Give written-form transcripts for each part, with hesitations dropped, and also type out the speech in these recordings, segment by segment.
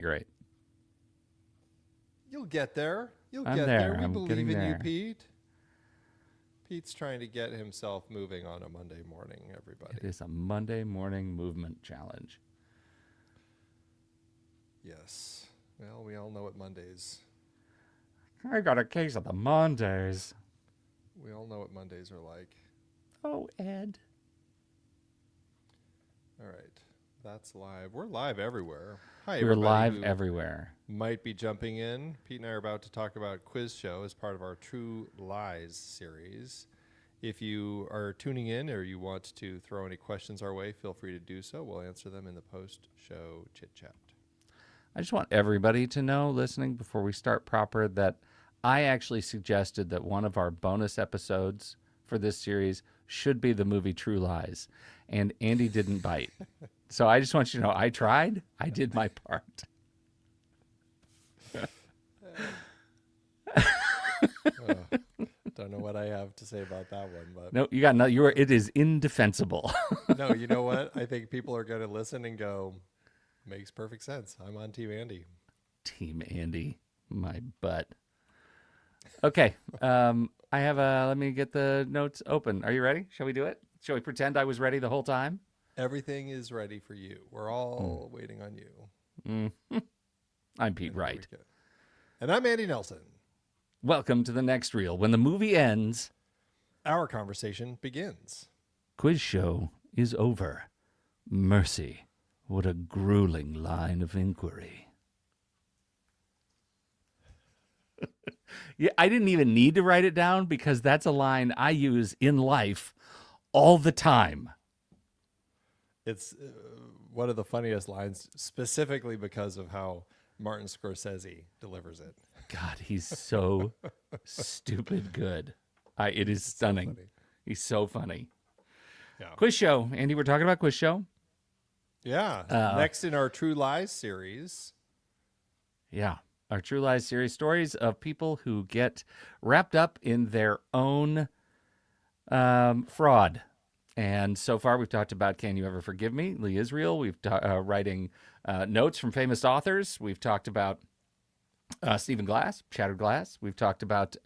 You're right. You'll get there. You'll I'm get there. there. We I'm believe getting in you, there. Pete. Pete's trying to get himself moving on a Monday morning, everybody. It is a Monday morning movement challenge. Yes. Well, we all know what Mondays. I got a case of the Mondays. We all know what Mondays are like. Oh, Ed. All right. That's live. We're live everywhere. Hi, We're everybody live who everywhere. might be jumping in. Pete and I are about to talk about Quiz Show as part of our True Lies series. If you are tuning in or you want to throw any questions our way, feel free to do so. We'll answer them in the post-show chit-chat. I just want everybody to know, listening before we start proper, that I actually suggested that one of our bonus episodes for this series should be the movie True Lies, and Andy didn't bite. So I just want you to know, I tried. I did my part. Don't know what I have to say about that one, but No, you got no. You were. It is indefensible. no, you know what? I think people are going to listen and go, makes perfect sense. I'm on Team Andy. Team Andy, my butt. Okay. I have a. Let me get the notes open. Are you ready? Shall we do it? Shall we pretend I was ready the whole time? Everything is ready for you. We're all waiting on you. I'm Pete And here we Wright. go. And I'm Andy Nelson. Welcome to the next reel. When the movie ends, Our conversation begins. quiz show is over. Mercy, what a grueling line of inquiry. Yeah, I didn't even need to write it down because that's a line I use in life all the time. It's one of the funniest lines, specifically because of how Martin Scorsese delivers it. God, he's so stupid good. It is stunning. funny. He's so funny. Yeah. Quiz show. Andy, we're talking about quiz show. Yeah. Next in our True Lies series. Yeah. Our True Lies series, stories of people who get wrapped up in their own fraud. And so far, we've talked about Can You Ever Forgive Me? Lee Israel. We've writing notes from famous authors. We've talked about Stephen Glass, Shattered Glass. We've talked about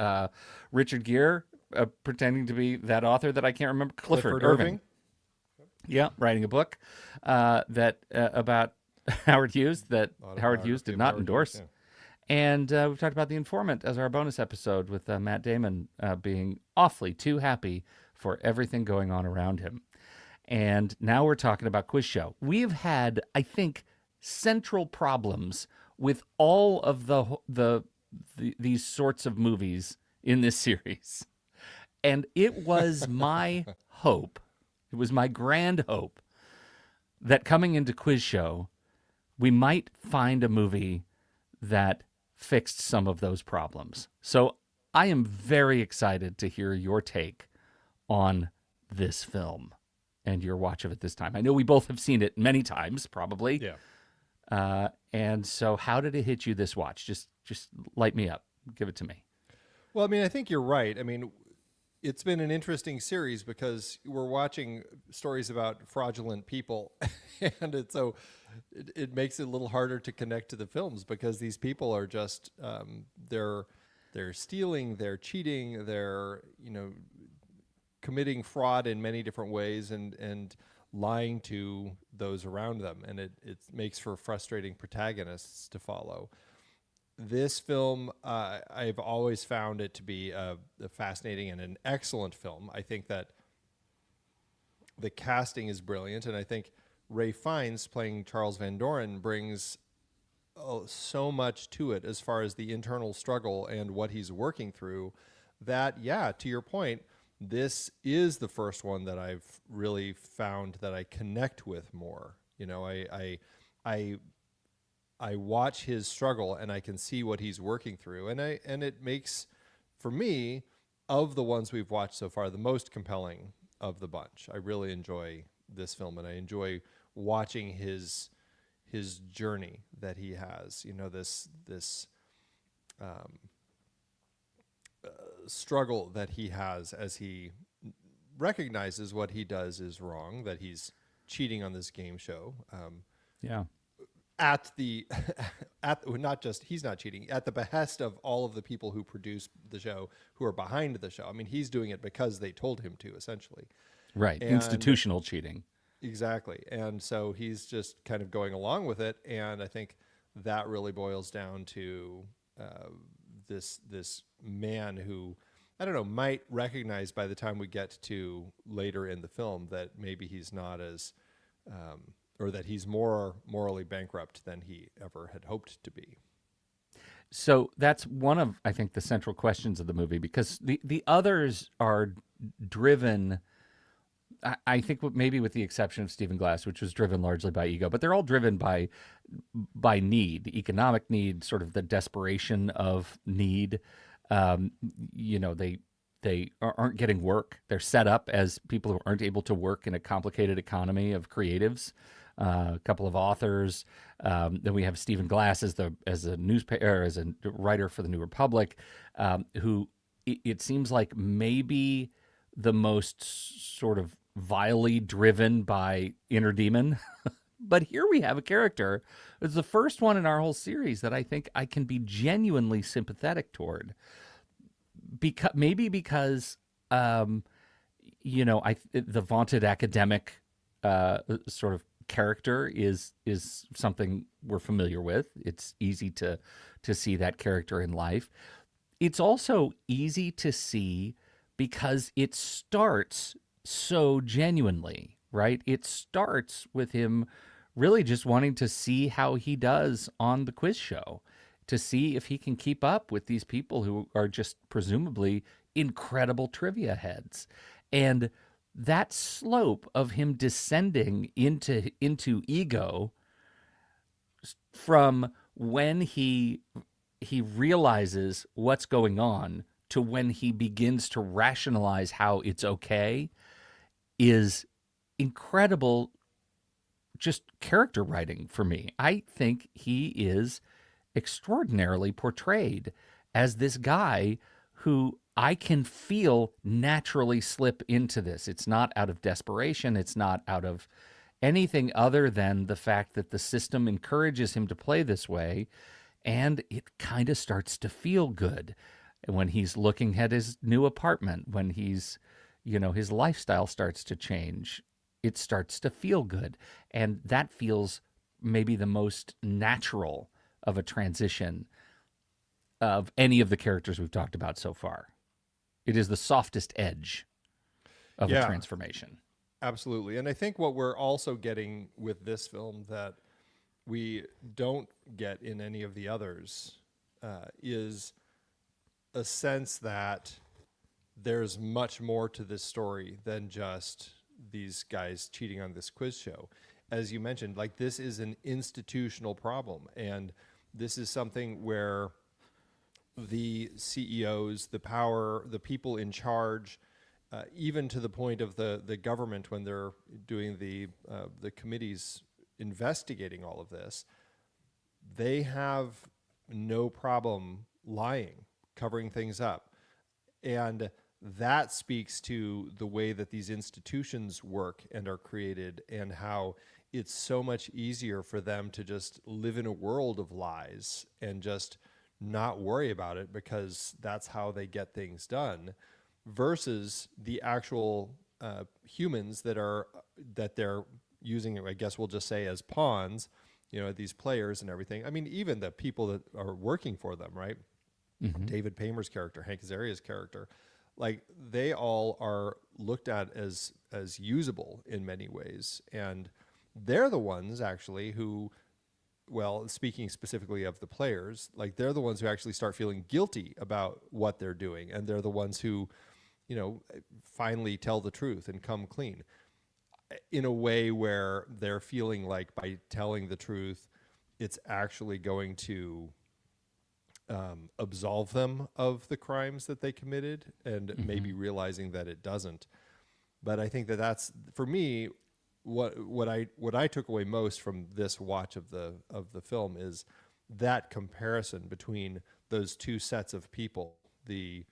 Richard Gere pretending to be that author that I can't remember. Clifford Irving. Yeah, writing a book that about Howard Hughes that Howard Hughes did not endorse. Yeah. And we've talked about The Informant as our bonus episode with Matt Damon being awfully too happy for everything going on around him. And now we're talking about Quiz Show. We've had, I think, central problems with all of these sorts of movies in this series. And it was my hope, it was my grand hope, that coming into Quiz Show, we might find a movie that fixed some of those problems. So I am very excited to hear your take on this film and your watch of it this time. I know we both have seen it many times, probably. Yeah. And so how did it hit you this watch? Just light me up. Give it to me. Well, I mean, I think you're right. I mean, it's been an interesting series because we're watching stories about fraudulent people, and it makes it a little harder to connect to the films because these people are just they're stealing, they're cheating, they're committing fraud in many different ways and lying to those around them, and it makes for frustrating protagonists to follow. This film, I've always found it to be a fascinating and an excellent film. I think that the casting is brilliant, and I think Ray Fiennes playing Charles Van Doren brings so much to it as far as the internal struggle and what he's working through that, yeah, to your point, this is the first one that I've really found that I connect with more. I watch his struggle and I can see what he's working through, and it makes, for me, of the ones we've watched so far, the most compelling of the bunch. I really enjoy this film, and I enjoy watching his journey that he has. This struggle that he has as he recognizes what he does is wrong, that he's cheating on this game show. Yeah. at the at not just he's not cheating at the behest of all of the people who produce the show, who are behind the show. I mean, he's doing it because they told him to, essentially. Right. And Institutional cheating. exactly. And so he's just kind of going along with it. And I think that really boils down to uh, this man who, I don't know, might recognize by the time we get to later in the film that maybe he's not as, or that he's more morally bankrupt than he ever had hoped to be. So that's one of, I think, the central questions of the movie, because the others are driven, I think, maybe with the exception of Stephen Glass, which was driven largely by ego, but they're all driven by need, economic need, sort of the desperation of need. Um, they aren't getting work. They're set up as people who aren't able to work in a complicated economy of creatives. A couple of authors. Then we have Stephen Glass as a newspaper, as a writer for the New Republic, who it seems like maybe the most sort of vilely driven by inner demon. But here we have a character. It's the first one in our whole series that I think I can be genuinely sympathetic toward. Because the vaunted academic sort of character is something we're familiar with. It's easy to see that character in life. It's also easy to see because it starts so genuinely, right? It starts with him really just wanting to see how he does on the quiz show, to see if he can keep up with these people who are just presumably incredible trivia heads. And that slope of him descending into ego from when he realizes what's going on to when he begins to rationalize how it's okay is incredible, just character writing for me. I think he is extraordinarily portrayed as this guy who I can feel naturally slip into this. It's not out of desperation. It's not out of anything other than the fact that the system encourages him to play this way. And it kind of starts to feel good when he's looking at his new apartment, when his lifestyle starts to change. It starts to feel good. And that feels maybe the most natural of a transition of any of the characters we've talked about so far. It is the softest edge of a Yeah, transformation. absolutely. And I think what we're also getting with this film that we don't get in any of the others is a sense that there's much more to this story than just these guys cheating on this quiz show. As you mentioned, like, this is an institutional problem, and this is something where the CEOs, the power, the people in charge, even to the point of the government when they're doing the committees investigating all of this, they have no problem lying, covering things up. And that speaks to the way that these institutions work and are created, and how it's so much easier for them to just live in a world of lies and just not worry about it because that's how they get things done, versus the actual humans that they're using, I guess we'll just say, as pawns, these players and everything. I mean, even the people that are working for them, right? Mm-hmm. David Paymer's character, Hank Azaria's character, like, they all are looked at as usable in many ways, and they're the ones actually who, well, speaking specifically of the players, like, they're the ones who actually start feeling guilty about what they're doing, and they're the ones who, finally tell the truth and come clean in a way where they're feeling like by telling the truth, it's actually going to absolve them of the crimes that they committed, and Mm-hmm. maybe realizing that it doesn't. But I think that that's, for me, what I took away most from this watch of the film is that comparison between those two sets of people, the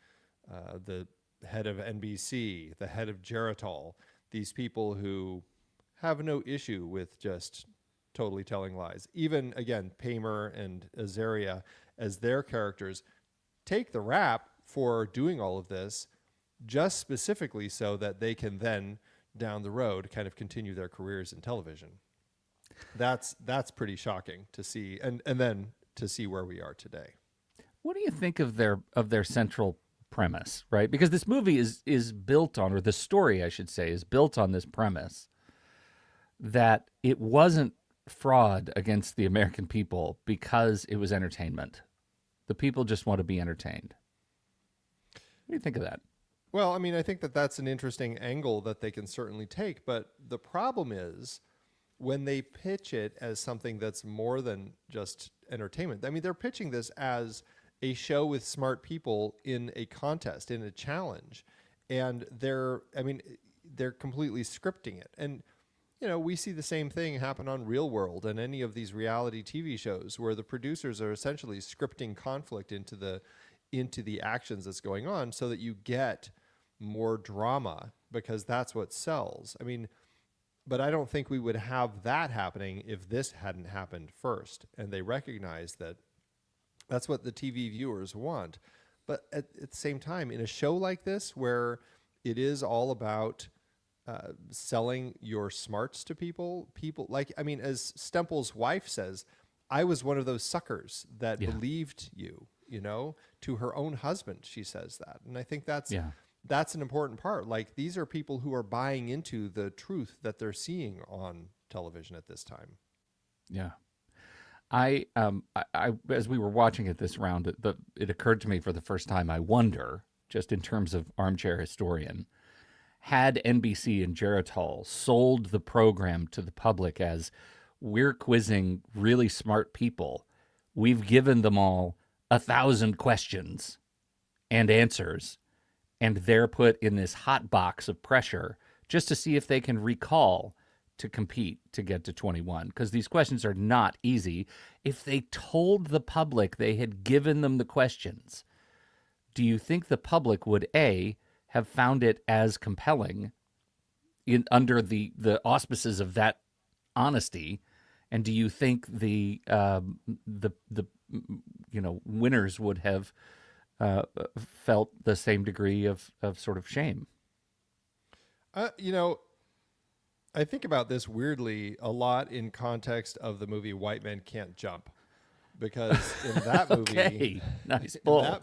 head of NBC, the head of Geritol, these people who have no issue with just totally telling lies. Even again, Paymer and Azaria as their characters take the rap for doing all of this just specifically so that they can then down the road kind of continue their careers in television. That's pretty shocking to see, and then to see where we are today. What do you think of their central premise, right? Because this movie is built on, or the story, I should say, is built on this premise that it wasn't fraud against the American people because it was entertainment. The people just want to be entertained. What do you think of that? Well, I mean, I think that that's an interesting angle that they can certainly take, but the problem is when they pitch it as something that's more than just entertainment. I mean, they're pitching this as a show with smart people in a contest, in a challenge, and they're completely scripting it. And we see the same thing happen on Real World and any of these reality TV shows where the producers are essentially scripting conflict into the actions that's going on so that you get more drama because that's what sells. I mean, but I don't think we would have that happening if this hadn't happened first. And they recognize that that's what the TV viewers want. But at the same time, in a show like this, where it is all about selling your smarts to people like, I mean, as Stempel's wife says, I was one of those suckers that believed you, to her own husband. She says that. And I think that's an important part. Like, these are people who are buying into the truth that they're seeing on television at this time. Yeah. I as we were watching it this round, it occurred to me for the first time, I wonder, just in terms of armchair historian, had NBC and Geritol sold the program to the public as, we're quizzing really smart people, we've given them all 1,000 questions and answers, and they're put in this hot box of pressure just to see if they can recall to compete to get to 21, because these questions are not easy. If they told the public they had given them the questions, do you think the public would have found it as compelling under the auspices of that honesty? And do you think the winners would have felt the same degree of sort of shame? I think about this weirdly a lot in context of the movie White Men Can't Jump, because in that movie, nice pull.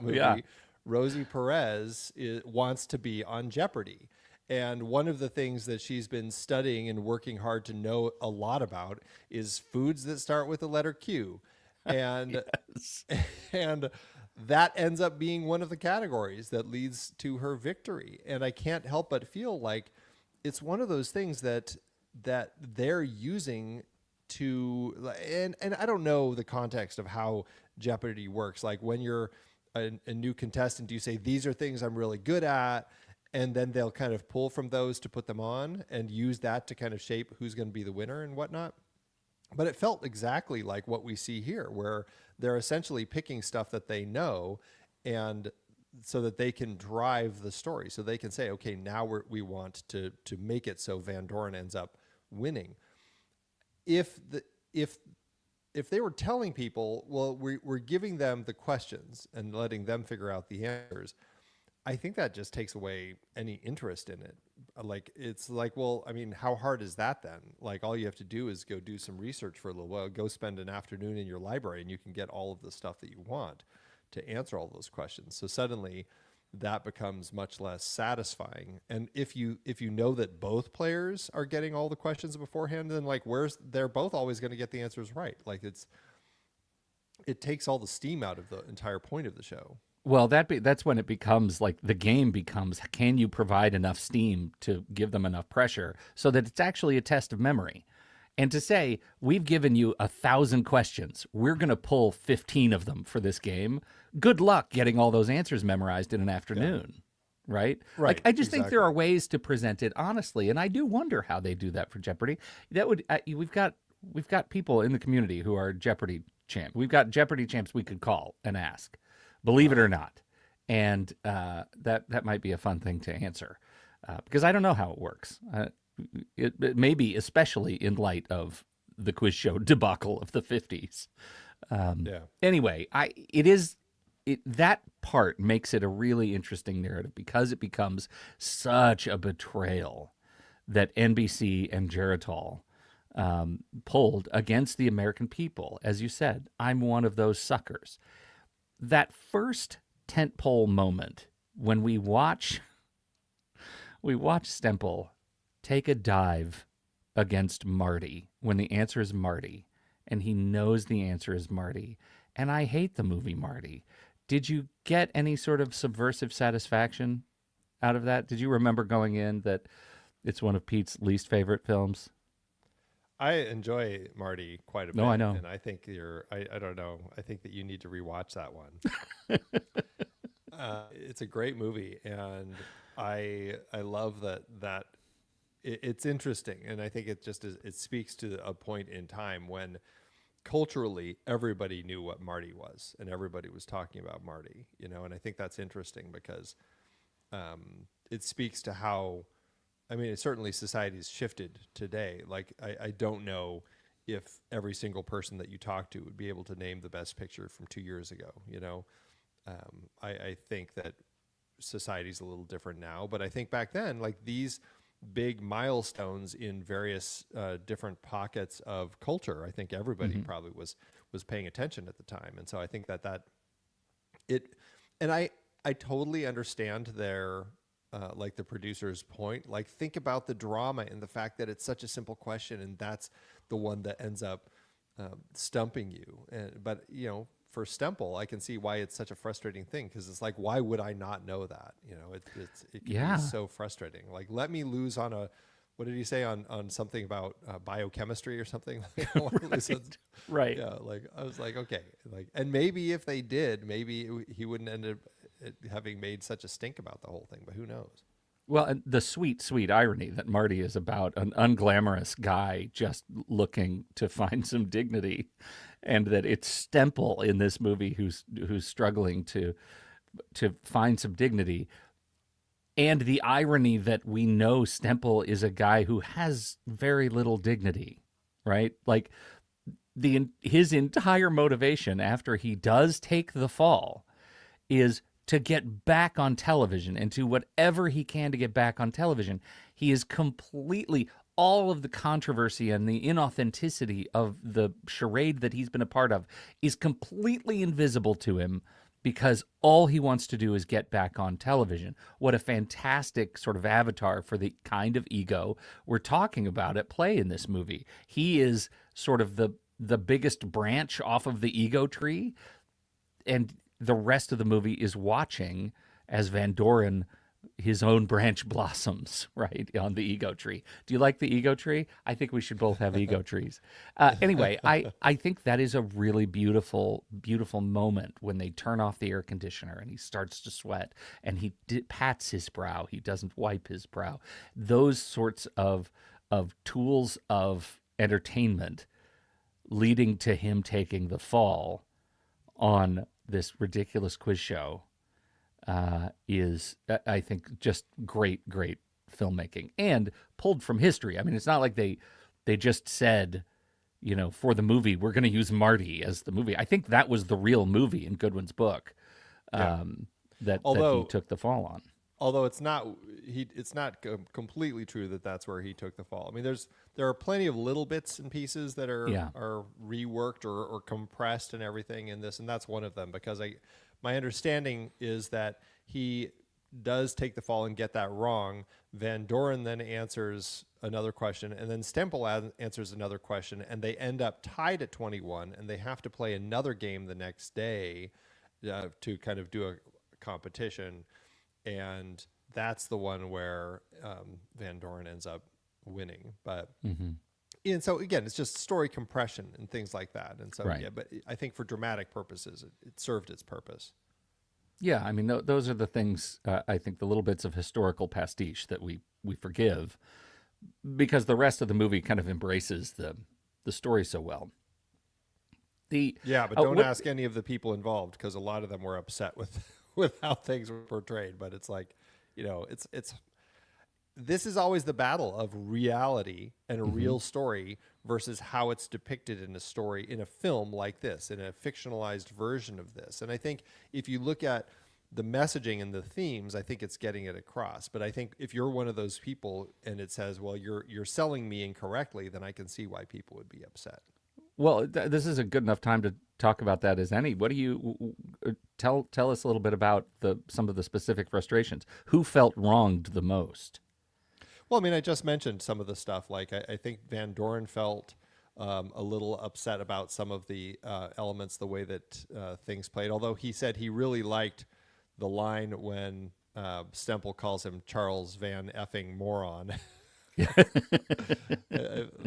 Rosie Perez wants to be on Jeopardy. And one of the things that she's been studying and working hard to know a lot about is foods that start with the letter Q. And and that ends up being one of the categories that leads to her victory. And I can't help but feel like it's one of those things that they're using to, and I don't know the context of how Jeopardy works. Like, when you're a new contestant, do you say, these are things I'm really good at? And then they'll kind of pull from those to put them on and use that to kind of shape who's going to be the winner and whatnot. But it felt exactly like what we see here, where they're essentially picking stuff that they know, and so that they can drive the story. So they can say, okay, now we want to make it so Van Doren ends up winning. If they were telling people, well, we're giving them the questions and letting them figure out the answers, I think that just takes away any interest in it. Like, it's like, well, I mean, how hard is that then? Like, all you have to do is go do some research for a little while, go spend an afternoon in your library, and you can get all of the stuff that you want to answer all those questions. So suddenly that becomes much less satisfying. And if you know that both players are getting all the questions beforehand, then like, they're both always going to get the answers right. Like, it takes all the steam out of the entire point of the show. Well, that's when it becomes like, the game becomes, can you provide enough steam to give them enough pressure so that it's actually a test of memory? And to say, we've given you 1,000 questions, we're going to pull 15 of them for this game. Good luck getting all those answers memorized in an afternoon, right? Like, I just think there are ways to present it honestly, and I do wonder how they do that for Jeopardy. That would we've got people in the community who are Jeopardy champs. We've got Jeopardy champs we could call and ask, believe it or not, and that might be a fun thing to answer, because I don't know how it works. It may be, especially in light of the quiz show debacle of the 50s. Yeah. Anyway, that part makes it a really interesting narrative because it becomes such a betrayal that NBC and Geritol pulled against the American people. As you said, I'm one of those suckers. That first tentpole moment when we watch Stemple take a dive against Marty when the answer is Marty, and he knows the answer is Marty. And I hate the movie Marty. Did you get any sort of subversive satisfaction out of that? Did you remember going in that it's one of Pete's least favorite films? I enjoy Marty quite a bit. No, I know. And I think I don't know. I think that you need to rewatch that one. It's a great movie. And I love that it's interesting. And I think it speaks to a point in time when culturally everybody knew what Marty was and everybody was talking about Marty, and I think that's interesting because it speaks to how, certainly society's shifted today. Like, I don't know if every single person that you talk to would be able to name the best picture from 2 years ago. I think that society's a little different now, but I think back then, like, these big milestones in various different pockets of culture, I think everybody probably was paying attention at the time. And so I think that and I totally understand their like the producer's point. Like, think about the drama and the fact that it's such a simple question and that's the one that ends up stumping you. But for Stemple, I can see why it's such a frustrating thing, because it's like, why would I not know that? It can be so frustrating. Like, let me lose on what did he say on something about biochemistry or something? Right. Yeah. Like, I was like, okay, like, and maybe if they did, maybe he wouldn't end up having made such a stink about the whole thing, but who knows? Well, and the sweet, sweet irony that Marty is about an unglamorous guy just looking to find some dignity, and that it's Stemple in this movie who's struggling to find some dignity, and the irony that we know Stemple is a guy who has very little dignity, right? Like, his entire motivation after he does take the fall is to get back on television and to whatever he can to get back on television. He is completely, all of the controversy and the inauthenticity of the charade that he's been a part of is completely invisible to him, because all he wants to do is get back on television. What a fantastic sort of avatar for the kind of ego we're talking about at play in this movie. He is sort of the biggest branch off of the ego tree, and the rest of the movie is watching as Van Doren, his own branch, blossoms, right, on the ego tree. Do you like the ego tree? I think we should both have ego trees. Anyway, I think that is a really beautiful, beautiful moment when they turn off the air conditioner and he starts to sweat and he pats his brow. He doesn't wipe his brow. Those sorts of tools of entertainment leading to him taking the fall on this ridiculous quiz show is, I think, just great filmmaking and pulled from history. I mean, it's not like they just said, for the movie, we're going to use Marty as the movie. I think that was the real movie in Goodwin's book that he took the fall on. Although it's not completely true that that's where he took the fall. I mean, there are plenty of little bits and pieces that are reworked or compressed and everything in this, and that's one of them, because my understanding is that he does take the fall and get that wrong. Van Doren then answers another question, and then Stemple answers another question, and they end up tied at 21, and they have to play another game the next day to kind of do a competition. And that's the one where Van Doren ends up winning. But and so again, it's just story compression and things like that. And so but I think for dramatic purposes, it served its purpose. Yeah, I mean, those are the things, I think, the little bits of historical pastiche that we forgive, because the rest of the movie kind of embraces the story so well. But don't ask any of the people involved, because a lot of them were upset with how things were portrayed. But it's like, it's this is always the battle of reality and a real story versus how it's depicted in a story in a film like this, in a fictionalized version of this. And I think if you look at the messaging and the themes, I think it's getting it across. But I think if you're one of those people and it says, well, you're selling me incorrectly, then I can see why people would be upset. Well, this is a good enough time to talk about that as any. What do you tell us a little bit about some of the specific frustrations? Who felt wronged the most? Well, I mean, I just mentioned some of the stuff. Like I think Van Doren felt a little upset about some of the elements, the way that things played. Although he said he really liked the line when Stemple calls him Charles Van effing moron.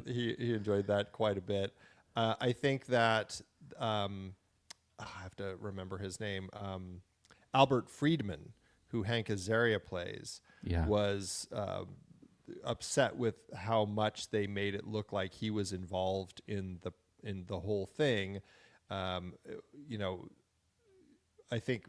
He enjoyed that quite a bit. I think that I have to remember his name. Albert Friedman, who Hank Azaria plays, was upset with how much they made it look like he was involved in the whole thing. You know, I think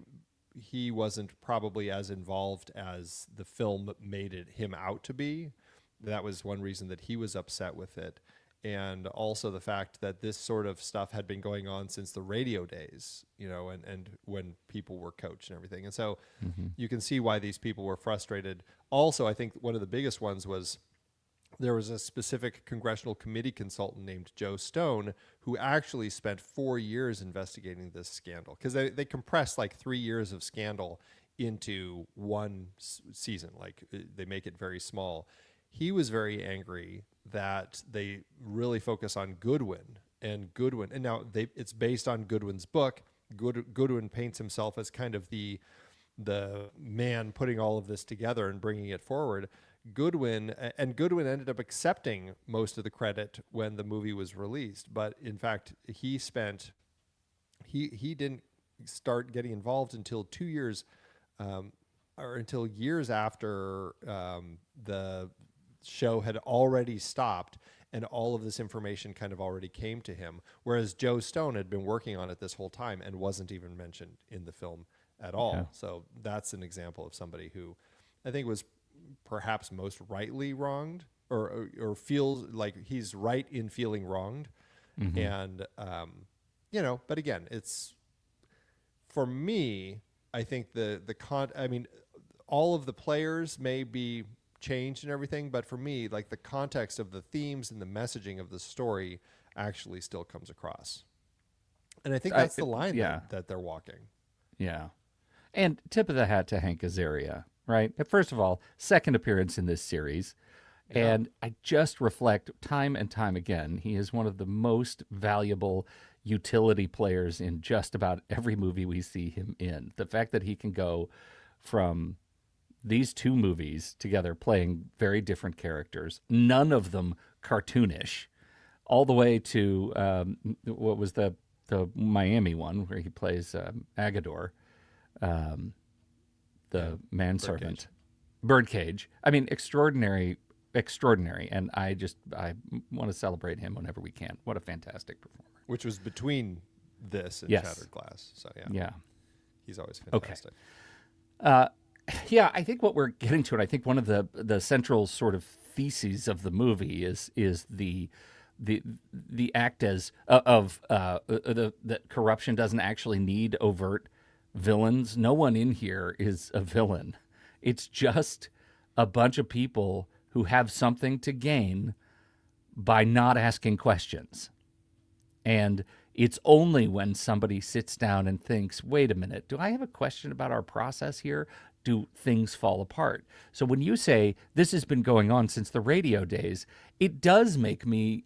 he wasn't probably as involved as the film made him out to be. That was one reason that he was upset with it. And also the fact that this sort of stuff had been going on since the radio days, you know, and when people were coached and everything. And so you can see why these people were frustrated. Also, I think one of the biggest ones was there was a specific congressional committee consultant named Joe Stone who actually spent 4 years investigating this scandal, because they compressed like 3 years of scandal into one season. Like they make it very small. He was very angry that they really focus on Goodwin. And now it's based on Goodwin's book. Goodwin paints himself as kind of the man putting all of this together and bringing it forward. Goodwin ended up accepting most of the credit when the movie was released, but in fact he didn't start getting involved until 2 years or until years after the show had already stopped and all of this information kind of already came to him, whereas Joe Stone had been working on it this whole time and wasn't even mentioned in the film at all. Okay. So that's an example of somebody who I think was perhaps most rightly wronged, or feels like he's right in feeling wronged. And you know, but again, it's, for me, I think I mean, all of the players may be changed and everything, but for me, like the context of the themes and the messaging of the story actually still comes across. And I think that's the line that they're walking. Yeah. And tip of the hat to Hank Azaria, right? First of all, second appearance in this series. Yeah. And I just reflect time and time again, he is one of the most valuable utility players in just about every movie we see him in. The fact that he can go from these two movies together playing very different characters, none of them cartoonish, all the way to what was the Miami one where he plays Agador, the manservant, Birdcage. I mean, extraordinary. And I want to celebrate him whenever we can. What a fantastic performer. Which was between this and Shattered Glass. So yeah. He's always fantastic. Okay. Yeah, I think what we're getting to, and I think one of the central sort of theses of the movie is the act as that corruption doesn't actually need overt villains. No one in here is a villain. It's just a bunch of people who have something to gain by not asking questions. And it's only when somebody sits down and thinks, wait a minute, do I have a question about our process here? Do things fall apart? So when you say this has been going on since the radio days, it does make me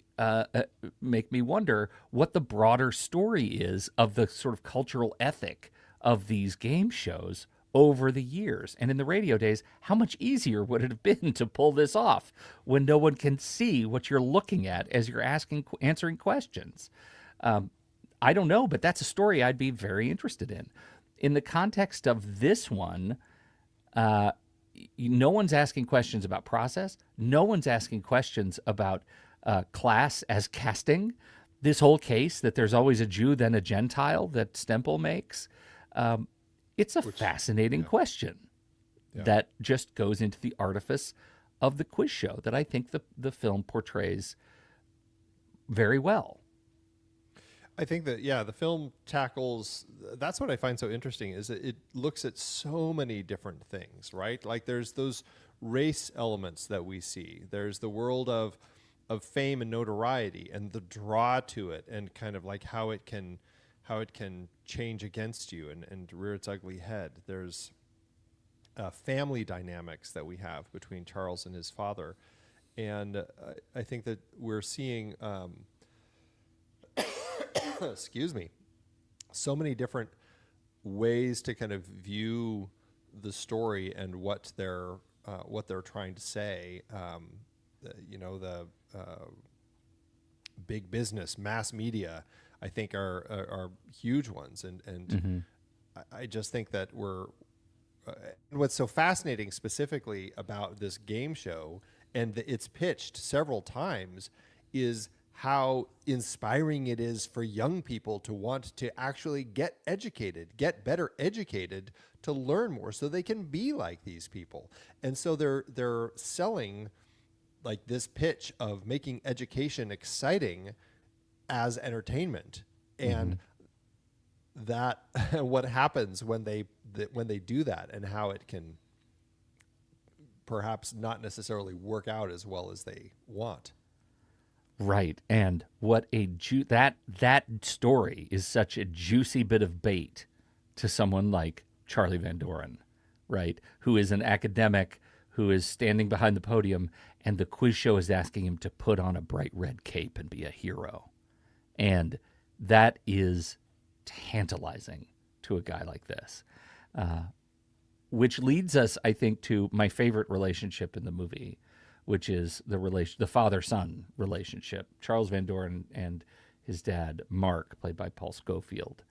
wonder what the broader story is of the sort of cultural ethic of these game shows over the years. And in the radio days, how much easier would it have been to pull this off when no one can see what you're looking at as you're answering questions? I don't know, but that's a story I'd be very interested in. In the context of this one, no one's asking questions about process. No one's asking questions about class as casting. This whole case that there's always a Jew, then a Gentile that Stemple makes. It's a fascinating question that just goes into the artifice of the quiz show that I think the film portrays very well. I think that, yeah, the film tackles, that's what I find so interesting, is that it looks at so many different things, right? Like there's those race elements that we see. There's the world of fame and notoriety and the draw to it, and kind of like how it can change against you and rear its ugly head. There's family dynamics that we have between Charles and his father. And I think that we're seeing excuse me, so many different ways to kind of view the story and what they're trying to say. The big business, mass media, I think are huge ones, and I just think that and what's so fascinating specifically about this game show, and it's pitched several times, is how inspiring it is for young people to want to actually get educated, get better educated, to learn more so they can be like these people. And so they're selling like this pitch of making education exciting as entertainment. And that what happens when they do that, and how it can perhaps not necessarily work out as well as they want. Right. And what that story is such a juicy bit of bait to someone like Charlie Van Doren, right? Who is an academic who is standing behind the podium, and the quiz show is asking him to put on a bright red cape and be a hero. And that is tantalizing to a guy like this. Which leads us, I think, to my favorite relationship in the movie, which is the father-son relationship. Charles Van Doren and his dad, Mark, played by Paul Scofield.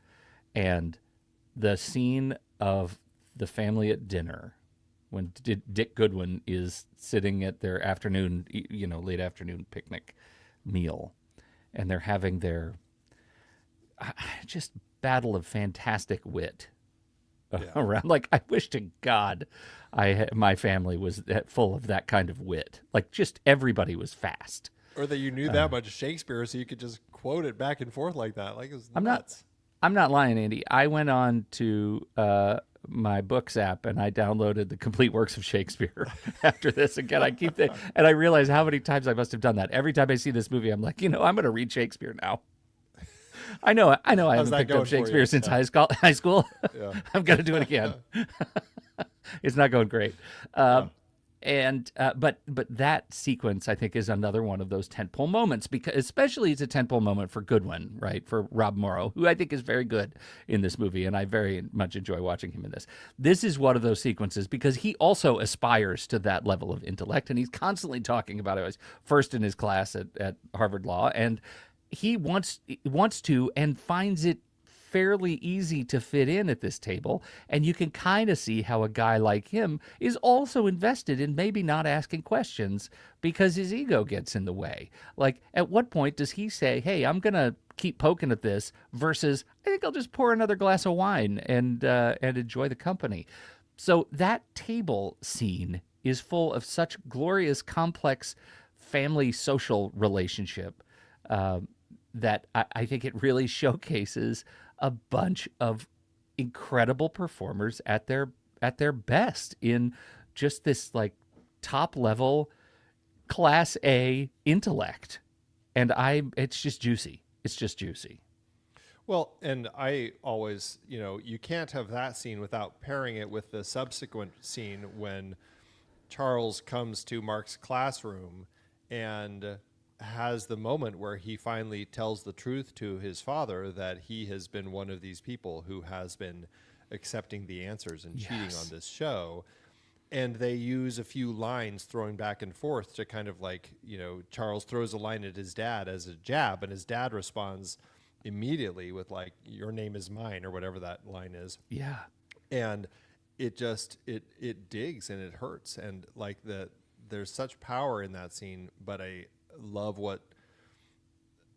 And the scene of the family at dinner when Dick Goodwin is sitting at their afternoon, late afternoon picnic meal, and they're having their just battle of fantastic wit around. Like, I wish to God my family was full of that kind of wit. Like, just everybody was fast. Or that you knew that much Shakespeare so you could just quote it back and forth like that. Like, it was nuts. I'm not lying, Andy. I went on to my books app and I downloaded the complete works of Shakespeare after this. Again, and I realize how many times I must have done that. Every time I see this movie, I'm like, I'm going to read Shakespeare now. I know. I haven't picked up Shakespeare since high school. Yeah. I'm going to do it again. It's not going great. But that sequence, I think, is another one of those tentpole moments, because especially it's a tentpole moment for Goodwin, right? For Rob Morrow, who I think is very good in this movie, and I very much enjoy watching him in this. This is one of those sequences because he also aspires to that level of intellect, and he's constantly talking about it. He was first in his class at Harvard Law, and he wants to and finds it fairly easy to fit in at this table. And you can kind of see how a guy like him is also invested in maybe not asking questions because his ego gets in the way. Like, at what point does he say, hey, I'm going to keep poking at this, versus I think I'll just pour another glass of wine and enjoy the company. So that table scene is full of such glorious, complex family social relationship that I think it really showcases a bunch of incredible performers at their best in just this like top level class A intellect. And it's just juicy. It's just juicy. Well, and I always, you can't have that scene without pairing it with the subsequent scene when Charles comes to Mark's classroom and has the moment where he finally tells the truth to his father that he has been one of these people who has been accepting the answers and cheating on this show. And they use a few lines throwing back and forth to kind of like, Charles throws a line at his dad as a jab, and his dad responds immediately with like, your name is mine, or whatever that line is. Yeah. And it just, it digs and it hurts. And like there's such power in that scene, but I love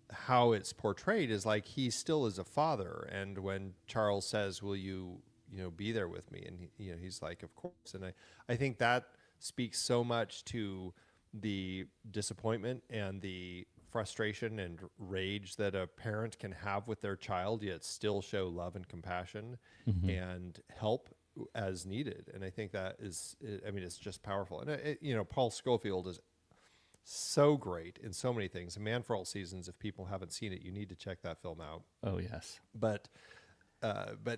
how it's portrayed is like he still is a father. And when Charles says, will you be there with me? And he's like, of course. And I think that speaks so much to the disappointment and the frustration and rage that a parent can have with their child, yet still show love and compassion Hmm. and help as needed. And I think that is, I mean, it's just powerful. And Paul Scofield is so great in so many things. A Man for All Seasons. If people haven't seen it, you need to check that film out. Oh yes. But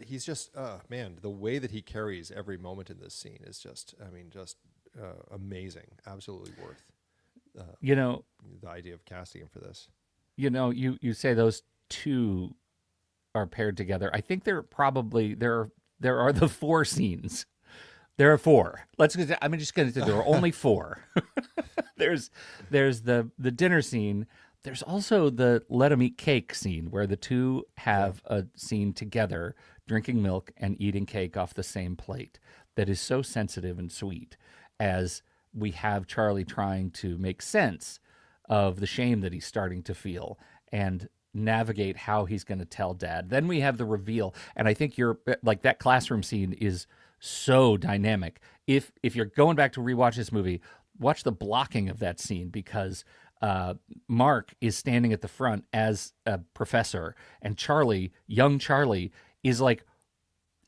he's just, man, the way that he carries every moment in this scene is just, I mean, just amazing. Absolutely worth You know, the idea of casting him for this. you say those two are paired together. I think there are the four scenes. There are four. I'm just going to say there are only four. there's the dinner scene. There's also the let 'em eat cake scene where the two have a scene together, drinking milk and eating cake off the same plate. That is so sensitive and sweet, as we have Charlie trying to make sense of the shame that he's starting to feel and navigate how he's going to tell dad. Then we have the reveal, and I think you're like that classroom scene is so dynamic. If you're going back to rewatch this movie, watch the blocking of that scene, because Mark is standing at the front as a professor, and Charlie, young Charlie, is like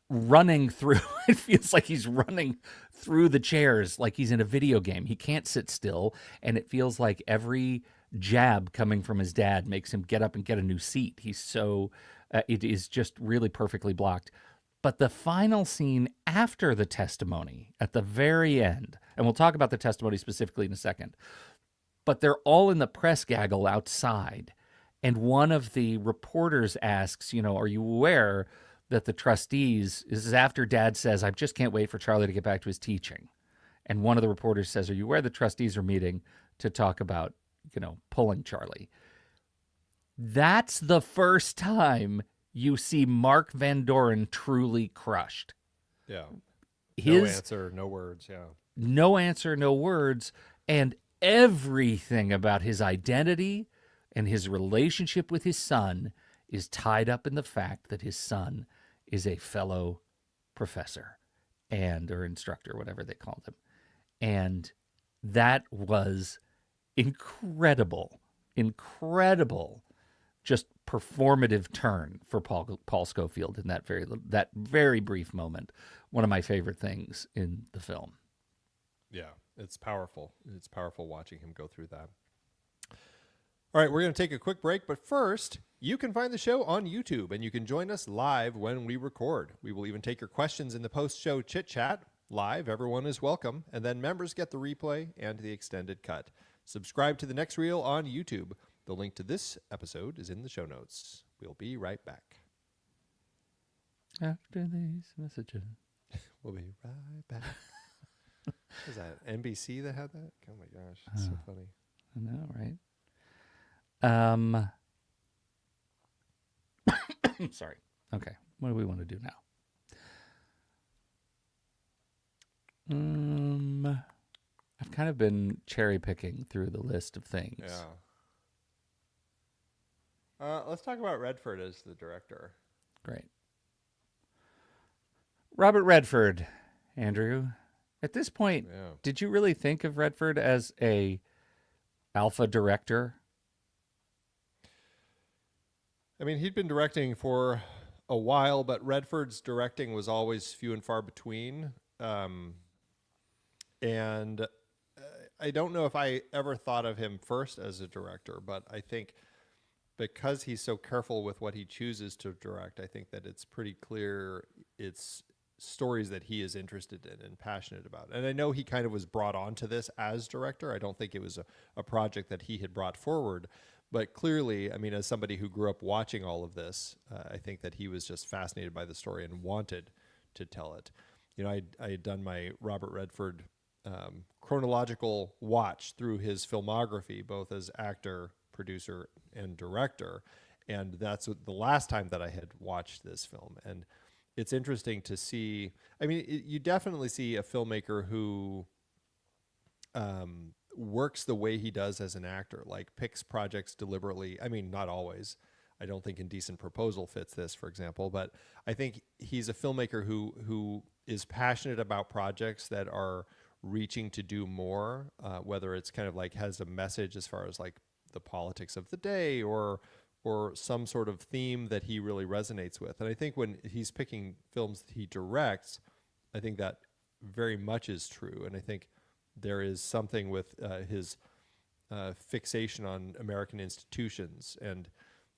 running through. It feels like he's running through the chairs like he's in a video game. He can't sit still, and it feels like every jab coming from his dad makes him get up and get a new seat. He's so it is just really perfectly blocked. But the final scene after the testimony at the very end, and we'll talk about the testimony specifically in a second, but they're all in the press gaggle outside. And one of the reporters asks, are you aware that the trustees, this is after dad says, I just can't wait for Charlie to get back to his teaching. And one of the reporters says, are you aware the trustees are meeting to talk about, pulling Charlie? That's the first time you see Mark Van Doren truly crushed. Yeah. No His answer, no words. Yeah. no answer, no words, and everything about his identity and his relationship with his son is tied up in the fact that his son is a fellow professor or instructor, whatever they called him. And that was incredible, incredible, just performative turn for Paul Scofield in that very brief moment. One of my favorite things in the film. Yeah. It's powerful. It's powerful watching him go through that. All right, we're going to take a quick break, but first, you can find the show on YouTube, and you can join us live when we record. We will even take your questions in the post-show chit-chat. Live, everyone is welcome, and then members get the replay and the extended cut. Subscribe to The Next Reel on YouTube. The link to this episode is in the show notes. We'll be right back. After these messages. We'll be right back. Was that NBC that had that? Oh my gosh, it's so funny. I know, right? Sorry. Okay. What do we want to do now? I've kind of been cherry picking through the list of things. Yeah. Let's talk about Redford as the director. Great. Robert Redford, Andrew. At this point, did you really think of Redford as a alpha director? I mean, he'd been directing for a while, but Redford's directing was always few and far between. And I don't know if I ever thought of him first as a director, but I think because he's so careful with what he chooses to direct, I think that it's pretty clear it's stories that he is interested in and passionate about. And I know he kind of was brought onto this as director. I don't think it was a project that he had brought forward. But clearly, I mean, as somebody who grew up watching all of this, I think that he was just fascinated by the story and wanted to tell it. I had done my Robert Redford chronological watch through his filmography, both as actor, producer, and director. And that's the last time that I had watched this film. And it's interesting to see. I mean, you definitely see a filmmaker who works the way he does as an actor, like picks projects deliberately. I mean, not always. I don't think Indecent Proposal fits this, for example, but I think he's a filmmaker who is passionate about projects that are reaching to do more, whether it's kind of like has a message as far as like the politics of the day or some sort of theme that he really resonates with. And I think when he's picking films that he directs, I think that very much is true. And I think there is something with his fixation on American institutions and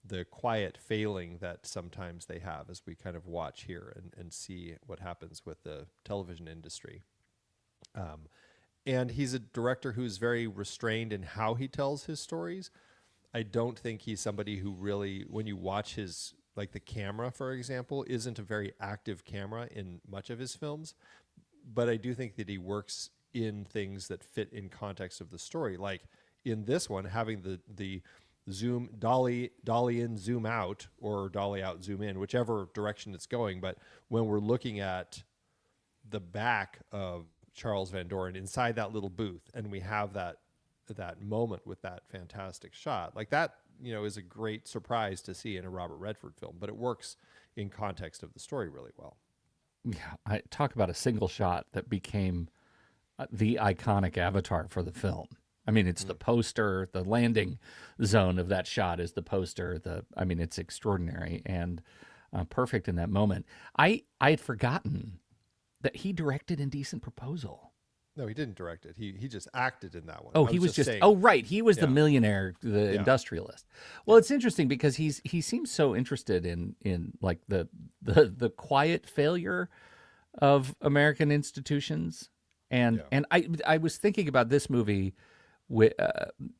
the quiet failing that sometimes they have as we kind of watch here and see what happens with the television industry. And he's a director who's very restrained in how he tells his stories. I don't think he's somebody who really, when you watch his, like the camera, for example, isn't a very active camera in much of his films. But I do think that he works in things that fit in context of the story. Like in this one, having the zoom, dolly in, zoom out, or dolly out, zoom in, whichever direction it's going. But when we're looking at the back of Charles Van Doren inside that little booth, and we have that moment with that fantastic shot, like that, is a great surprise to see in a Robert Redford film, but it works in context of the story really well. Yeah, I talk about a single shot that became the iconic avatar for the film. I mean, it's the poster, the landing zone of that shot is the poster. It's extraordinary and perfect in that moment. I had forgotten that he directed Indecent Proposal. No, he didn't direct it. He just acted in that one. Oh, he was just saying. oh, right. He was the Yeah. millionaire, the Yeah. industrialist. Well, it's interesting because he seems so interested in like the quiet failure of American institutions. And Yeah. and I was thinking about this movie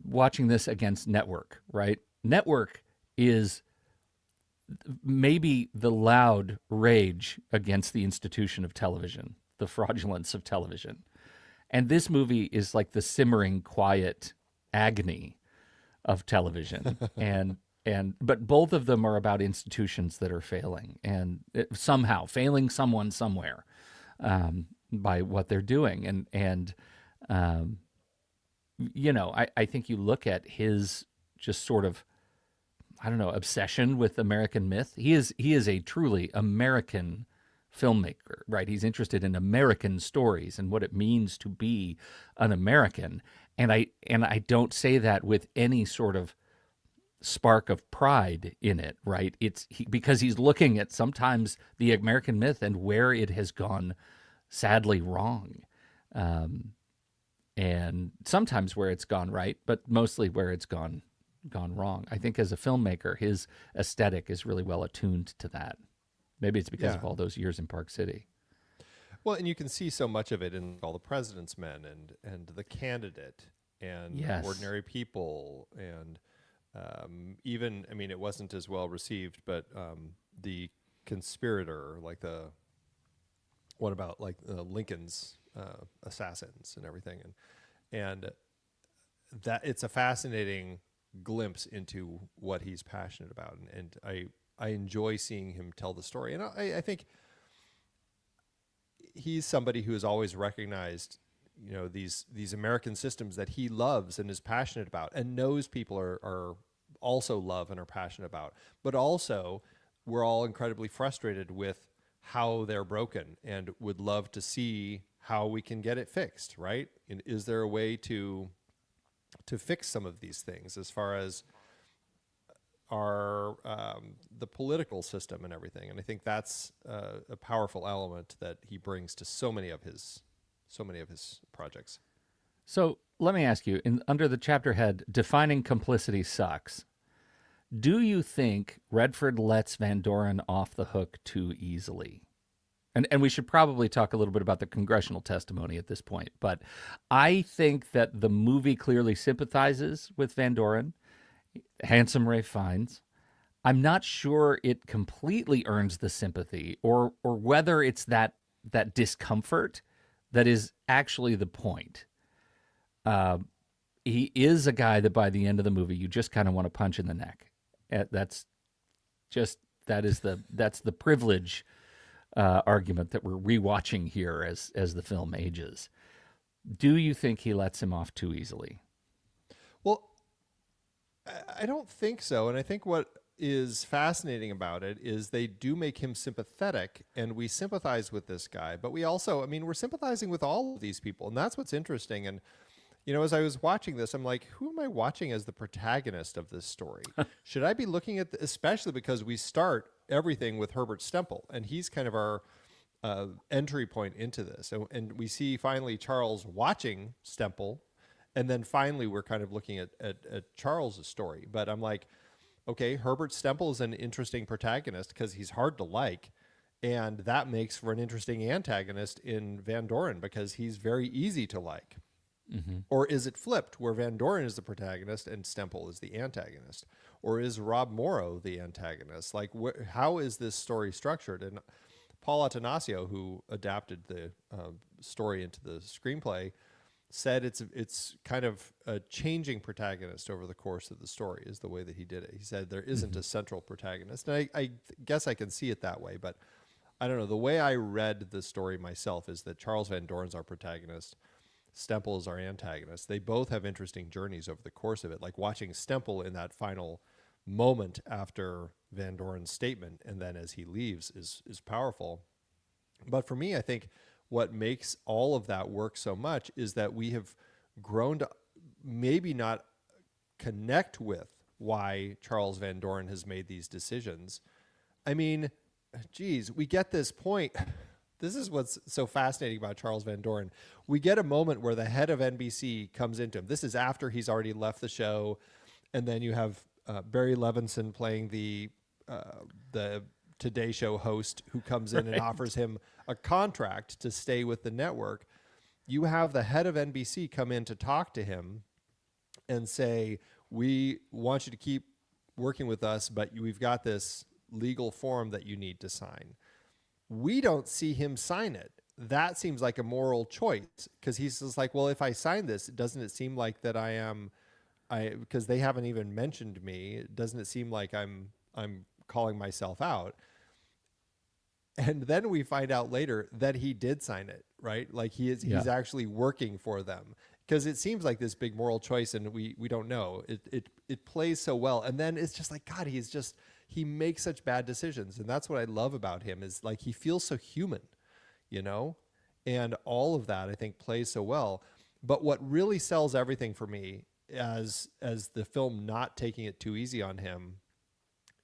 watching this against Network, right? Network is maybe the loud rage against the institution of television, the fraudulence of television. And this movie is like the simmering, quiet agony of television. But both of them are about institutions that are failing and somehow failing someone somewhere by what they're doing. I think you look at his just sort of, I don't know, obsession with American myth. He is a truly American filmmaker, right? He's interested in American stories and what it means to be an American. And I don't say that with any sort of spark of pride in it, right? Because he's looking at sometimes the American myth and where it has gone sadly wrong. And sometimes where it's gone right, but mostly where it's gone wrong. I think as a filmmaker, his aesthetic is really well attuned to that. Maybe it's because of all those years in Park City. Well, and you can see so much of it in All the President's Men and The Candidate and Ordinary People and even, it wasn't as well received, but The Conspirator, what about Lincoln's assassins and everything, and that it's a fascinating glimpse into what he's passionate about, and I enjoy seeing him tell the story, and I think he's somebody who has always recognized these American systems that he loves and is passionate about, and knows people are also love and are passionate about, but also we're all incredibly frustrated with how they're broken and would love to see how we can get it fixed, right? And is there a way to fix some of these things as far as our the political system and everything? And I think that's a powerful element that he brings to so many of his projects. So let me ask you, under the chapter head, Defining Complicity Sucks, do you think Redford lets Van Doren off the hook too easily? And we should probably talk a little bit about the congressional testimony at this point. But I think that the movie clearly sympathizes with Van Doren, handsome Ralph Fiennes. I'm not sure it completely earns the sympathy or whether it's that discomfort that is actually the point. He is a guy that by the end of the movie, you just kind of want to punch in the neck. That's the privilege argument that we're rewatching here as the film ages. Do you think he lets him off too easily? Well, I don't think so. And I think what is fascinating about it is they do make him sympathetic, and we sympathize with this guy, but we also, I mean, we're sympathizing with all of these people, and that's what's interesting. And as I was watching this, I'm like, who am I watching as the protagonist of this story? Should I be looking at, especially because we start everything with Herbert Stemple, and he's kind of our entry point into this. And we see finally Charles watching Stemple, and then finally we're kind of looking at Charles's story. But I'm like, okay, Herbert Stemple is an interesting protagonist because he's hard to like. And that makes for an interesting antagonist in Van Doren because he's very easy to like. Mm-hmm. Or is it flipped where Van Doren is the protagonist and Stemple is the antagonist? Or is Rob Morrow the antagonist? Like, how is this story structured? And Paul Attanasio, who adapted the story into the screenplay, said it's kind of a changing protagonist over the course of the story is the way that he did it. He said there isn't a central protagonist. And I guess I can see it that way, but I don't know. The way I read the story myself is that Charles Van Doren's our protagonist. Stemple is our antagonist. They both have interesting journeys over the course of it, like watching Stemple in that final moment after Van Doren's statement and then as he leaves is powerful. But for me, I think what makes all of that work so much is that we have grown to maybe not connect with why Charles Van Doren has made these decisions. I mean, geez, we get this point. This is what's so fascinating about Charles Van Doren. We get a moment where the head of NBC comes into him. This is after he's already left the show. And then you have Barry Levinson playing the Today Show host who comes in and offers him a contract to stay with the network. You have the head of NBC come in to talk to him and say, we want you to keep working with us, but we've got this legal form that you need to sign. We don't see him sign it. That seems like a moral choice because he's just like, well, if I sign this, doesn't it seem like that because they haven't even mentioned me, doesn't it seem like I'm calling myself out? And then we find out later that he did sign it, right? Like he's actually working for them because it seems like this big moral choice, and we don't know. It plays so well, and then it's just like, God, he makes such bad decisions, and that's what I love about him is like he feels so human, and all of that I think plays so well. But what really sells everything for me as the film not taking it too easy on him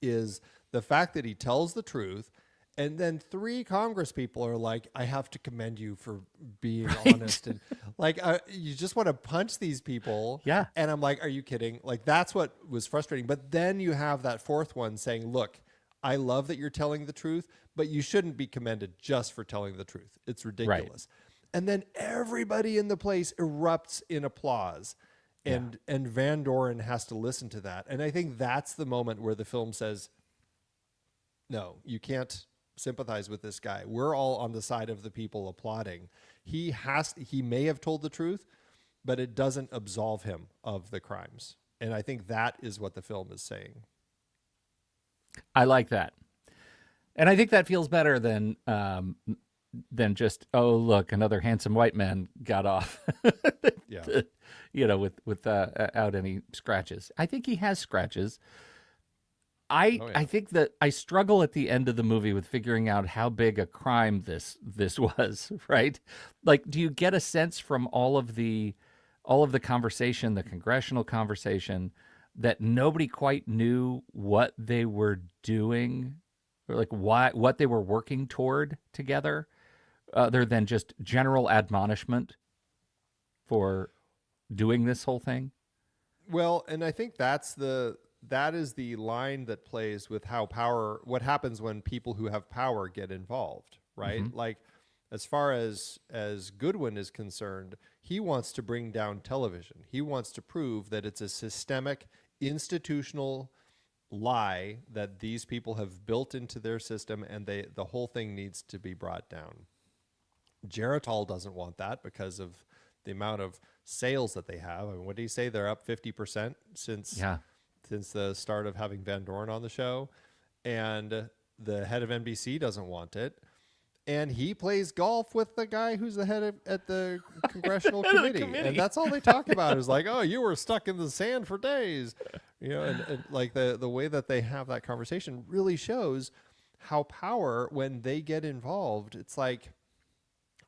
is the fact that he tells the truth. And then 3 Congress people are like, I have to commend you for being honest. And like, you just want to punch these people. Yeah. And I'm like, are you kidding? Like, that's what was frustrating. But then you have that 4th one saying, look, I love that you're telling the truth, but you shouldn't be commended just for telling the truth. It's ridiculous. Right. And then everybody in the place erupts in applause. And Van Doren has to listen to that. And I think that's the moment where the film says, no, you can't sympathize with this guy. We're all on the side of the people applauding. He may have told the truth, but it doesn't absolve him of the crimes. And I think that is what the film is saying. I like that. And I think that feels better than just, oh, look, another handsome white man got off. Without any scratches. I think he has scratches. I think that I struggle at the end of the movie with figuring out how big a crime this was, right? Like, do you get a sense from all of the conversation, the congressional conversation, that nobody quite knew what they were doing, or like what they were working toward together, other than just general admonishment for doing this whole thing? Well, and I think that is the line that plays with what happens when people who have power get involved, right? Mm-hmm. Like, as far as Goodwin is concerned, he wants to bring down television. He wants to prove that it's a systemic, institutional lie that these people have built into their system, and the whole thing needs to be brought down. Geritol doesn't want that because of the amount of sales that they have. I mean, what did he say? They're up 50% since the start of having Van Doren on the show. And the head of NBC doesn't want it. And he plays golf with the guy who's the head at the congressional committee. And that's all they talk about is like, oh, you were stuck in the sand for days, and like the way that they have that conversation really shows how power, when they get involved, it's like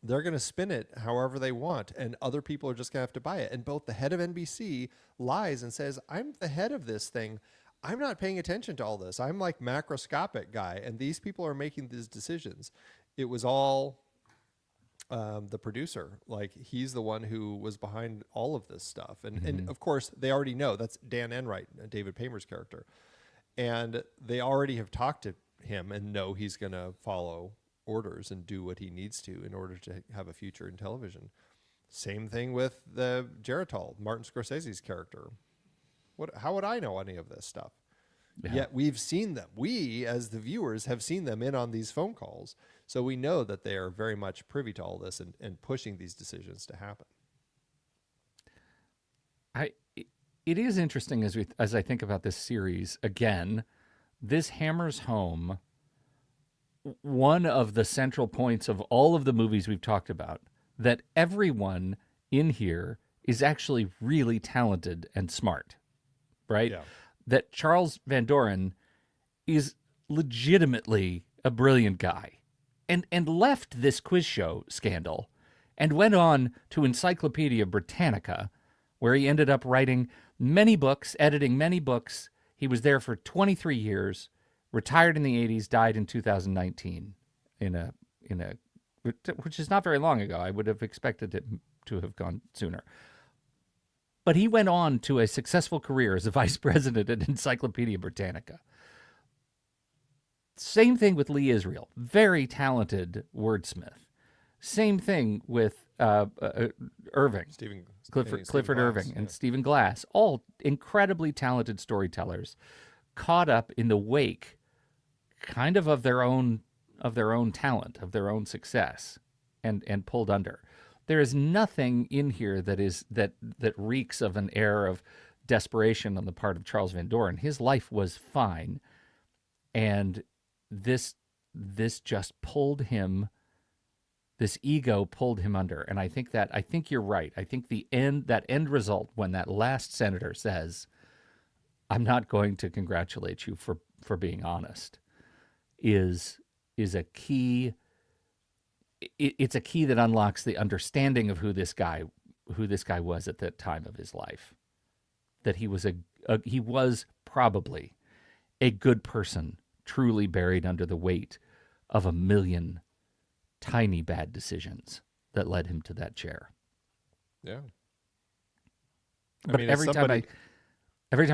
they're going to spin it however they want, and other people are just going to have to buy it. And both the head of NBC lies and says, I'm the head of this thing. I'm not paying attention to all this. I'm like macroscopic guy, and these people are making these decisions. It was all the producer. Like, he's the one who was behind all of this stuff. And of course, they already know that's Dan Enright, David Paymer's character. And they already have talked to him and know he's going to follow orders and do what he needs to in order to have a future in television. Same thing with the Geritol, Martin Scorsese's character. How would I know any of this stuff? Yeah. Yet we've seen them. We, as the viewers, have seen them in on these phone calls. So we know that they are very much privy to all this and pushing these decisions to happen. It is interesting as I think about this series. Again, this hammers home one of the central points of all of the movies we've talked about, that everyone in here is actually really talented and smart, right? Yeah. That Charles Van Doren is legitimately a brilliant guy and left this quiz show scandal and went on to Encyclopedia Britannica, where he ended up writing many books, editing many books. He was there for 23 years. Retired in the 80s, died in 2019 which is not very long ago. I would have expected it to have gone sooner. But he went on to a successful career as a vice president at Encyclopedia Britannica. Same thing with Lee Israel, very talented wordsmith. Same thing with Irving, Clifford Irving, and Stephen Glass, all incredibly talented storytellers, caught up in the wake kind of their own talent, of their own success, and pulled under. There is nothing in here that reeks of an air of desperation on the part of Charles Van Doren. His life was fine, and this just pulled him. This ego pulled him under, and I think you're right. I think that end result, when that last senator says, "I'm not going to congratulate you for being honest," is a key. It's a key that unlocks the understanding of who this guy was at that time of his life. That he was probably a good person, truly buried under the weight of a million tiny bad decisions that led him to that chair. Yeah. But every time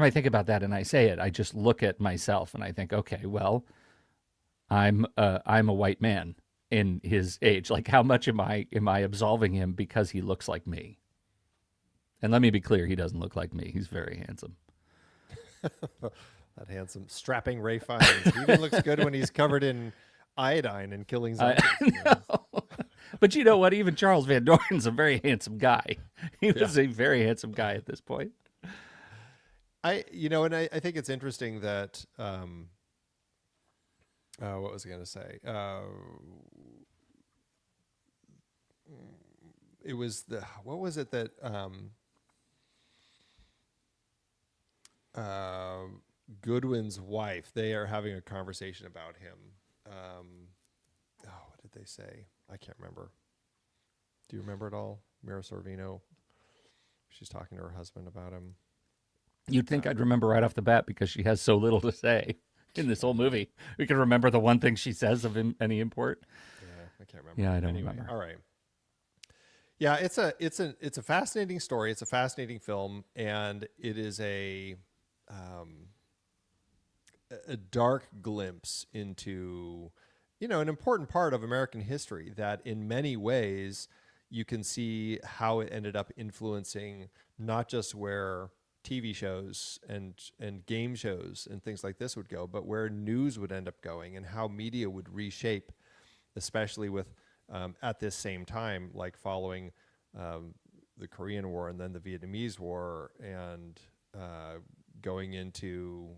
I think about that and I say it, I just look at myself and I think, okay, well, I'm a white man in his age. Like, how much am I absolving him because he looks like me? And let me be clear, he doesn't look like me. He's very handsome. That handsome, strapping Ray Fiennes. He even looks good when he's covered in iodine and killing zombies. But you know what? Even Charles Van Doren's a very handsome guy. He was a very handsome guy at this point. I think it's interesting that what was I going to say? It was what was it that Goodwin's wife, they are having a conversation about him. What did they say? I can't remember. Do you remember it all? Mira Sorvino. She's talking to her husband about him. You'd think I'd remember right off the bat because she has so little to say in this whole movie. We can remember the one thing she says of any import. Yeah, I can't remember. Yeah, I don't remember. All right. Yeah, it's a fascinating story. It's a fascinating film, and it is a dark glimpse into, an important part of American history that in many ways you can see how it ended up influencing not just where TV shows and game shows and things like this would go, but where news would end up going and how media would reshape, especially with at this same time, like following the Korean War and then the Vietnamese War and going into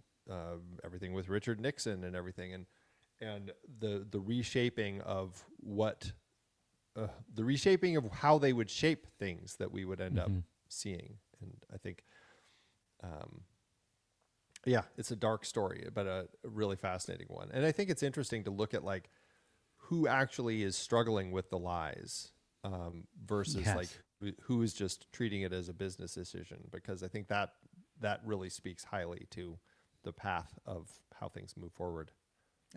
everything with Richard Nixon and everything, and the reshaping of the reshaping of how they would shape things that we would end up seeing. And I think Yeah, it's a dark story, but a really fascinating one. And I think it's interesting to look at like who actually is struggling with the lies versus like Yes. who is just treating it as a business decision, because I think that really speaks highly to the path of how things move forward.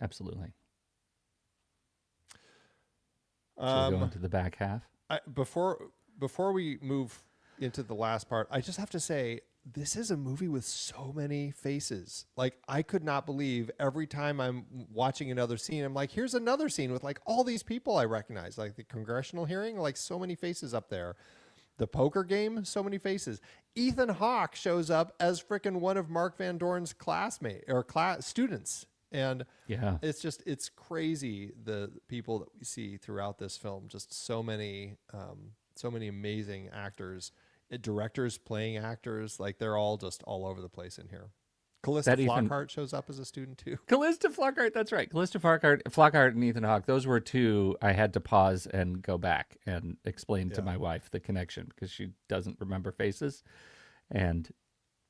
Absolutely. Shall we go Um, into the back half? before we move into the last part, I just have to say this is a movie with so many faces. Like I could not believe every time I'm watching another scene, I'm like, here's another scene with like all these people I recognize, like the congressional hearing, like so many faces up there. The poker game, so many faces. Ethan Hawke shows up as frickin' one of Mark Van Doren's classmate or class students. And Yeah. it's crazy the people that we see throughout this film. Just so many amazing actors, directors playing actors. Like they're all just all over the place in here. Callista That Ethan Flockhart shows up as a student too. Callista Flockhart, that's right. Callista Flockhart and Ethan Hawke, those were two I had to pause and go back and explain to Yeah, my wife the connection because she doesn't remember faces. And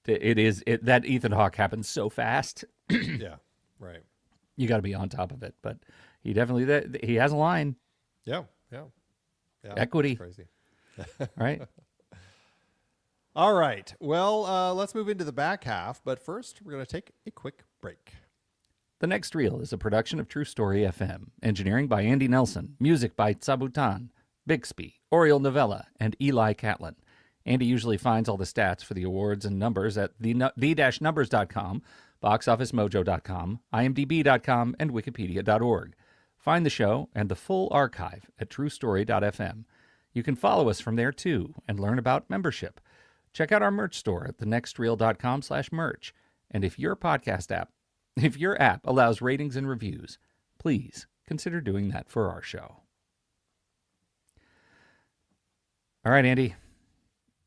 that Ethan Hawke happens so fast. yeah, right. You got to be on top of it. But he definitely, he has a line, Yeah, yeah, yeah. It's equity, crazy. right? All right. Well, let's move into the back half. But first, we're going to take a quick break. The Next Reel is a production of True Story FM. Engineering by Andy Nelson. Music by Sabutan, Bixby, Oriel Novella, and Eli Catlin. Andy usually finds all the stats for the awards and numbers at the-numbers.com, boxofficemojo.com, imdb.com, and wikipedia.org. Find the show and the full archive at truestory.fm. You can follow us from there too and learn about membership. Check out our merch store at thenextreel.com/merch. And if your app allows ratings and reviews, please consider doing that for our show. All right, Andy.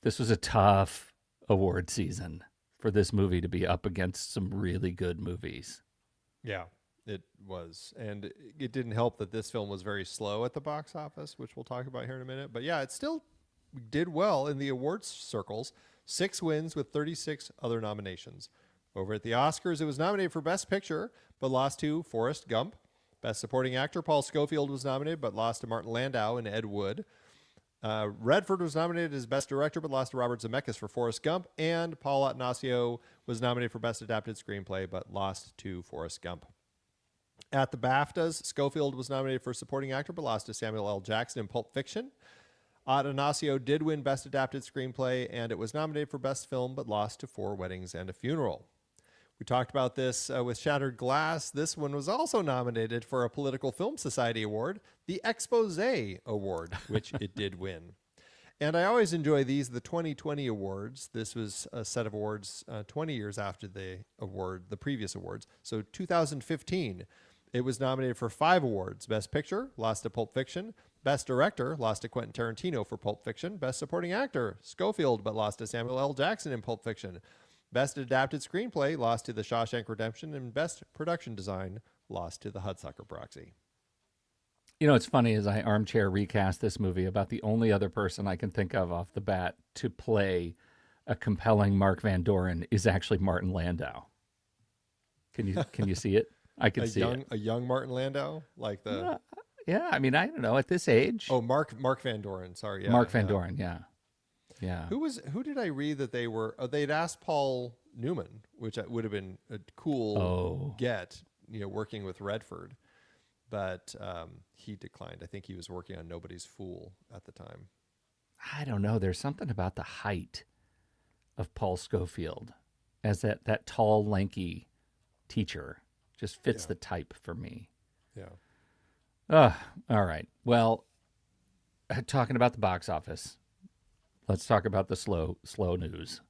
This was a tough award season for this movie to be up against some really good movies. Yeah, it was. And it didn't help that this film was very slow at the box office, which we'll talk about here in a minute. But yeah, it still did well in the awards circles. 6 wins with 36 other nominations. Over at the Oscars, it was nominated for Best Picture, but lost to Forrest Gump. Best Supporting Actor, Paul Scofield was nominated, but lost to Martin Landau and Ed Wood. Redford was nominated as Best Director, but lost to Robert Zemeckis for Forrest Gump. And Paul Attanasio was nominated for Best Adapted Screenplay, but lost to Forrest Gump. At the BAFTAs, Scofield was nominated for Supporting Actor, but lost to Samuel L. Jackson in Pulp Fiction. Attanasio did win Best Adapted Screenplay, and it was nominated for Best Film, but lost to 4 Weddings and a Funeral. We talked about this with Shattered Glass. This one was also nominated for a Political Film Society Award, the Expose Award, which it did win. And I always enjoy these, the 2020 awards. This was a set of awards 20 years after the previous awards. So 2015, it was nominated for 5 awards. Best Picture, lost to Pulp Fiction. Best Director, lost to Quentin Tarantino for Pulp Fiction. Best Supporting Actor, Scofield, but lost to Samuel L. Jackson in Pulp Fiction. Best Adapted Screenplay, lost to The Shawshank Redemption. And Best Production Design, lost to The Hudsucker Proxy. You know, it's funny as I armchair recast this movie, about the only other person I can think of off the bat to play a compelling Mark Van Doren is actually Martin Landau. Can you see it? I can see it. A young Martin Landau, like the Yeah, I mean, I don't know, at this age. Mark Van Doren. Sorry, yeah, Mark Van Doren, yeah. Yeah. Who did I read that they were? They'd asked Paul Newman, which would have been a cool get, working with Redford, but he declined. I think he was working on Nobody's Fool at the time. I don't know. There's something about the height of Paul Scofield as that tall, lanky teacher just fits the type for me. Yeah. All right. Well, talking about the box office, let's talk about the slow news.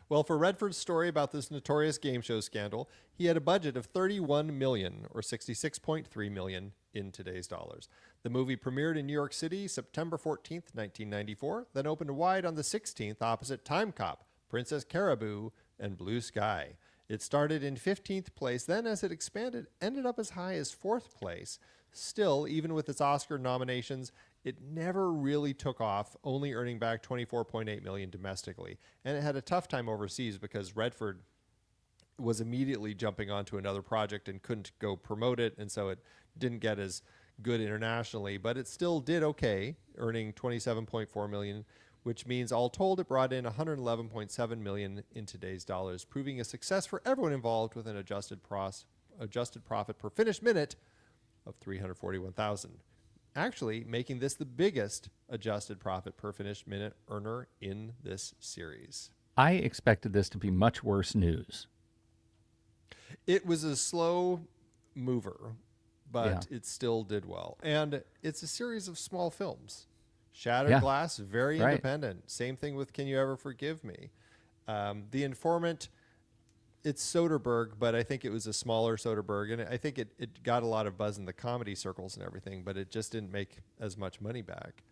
Well, for Redford's story about this notorious game show scandal, he had a budget of $31 million, or $66.3 million in today's dollars. The movie premiered in New York City September 14th, 1994, then opened wide on the 16th opposite Time Cop, Princess Caribou, and Blue Sky. It started in 15th place, then as it expanded, ended up as high as 4th place. Still, even with its Oscar nominations, it never really took off, only earning back $24.8 million domestically. And it had a tough time overseas because Redford was immediately jumping onto another project and couldn't go promote it, and so it didn't get as good internationally, but it still did okay, earning 27.4 million, which means all told it brought in 111.7 million in today's dollars, proving a success for everyone involved with an adjusted profit per finished minute of 341,000. Actually making this the biggest adjusted profit per finished minute earner in this series. I expected this to be much worse news. It was a slow mover, but it still did well. And it's a series of small films. Shattered Glass, very independent. Same thing with Can You Ever Forgive Me? The Informant, it's Soderbergh, but I think it was a smaller Soderbergh. And I think it got a lot of buzz in the comedy circles and everything, but it just didn't make as much money back.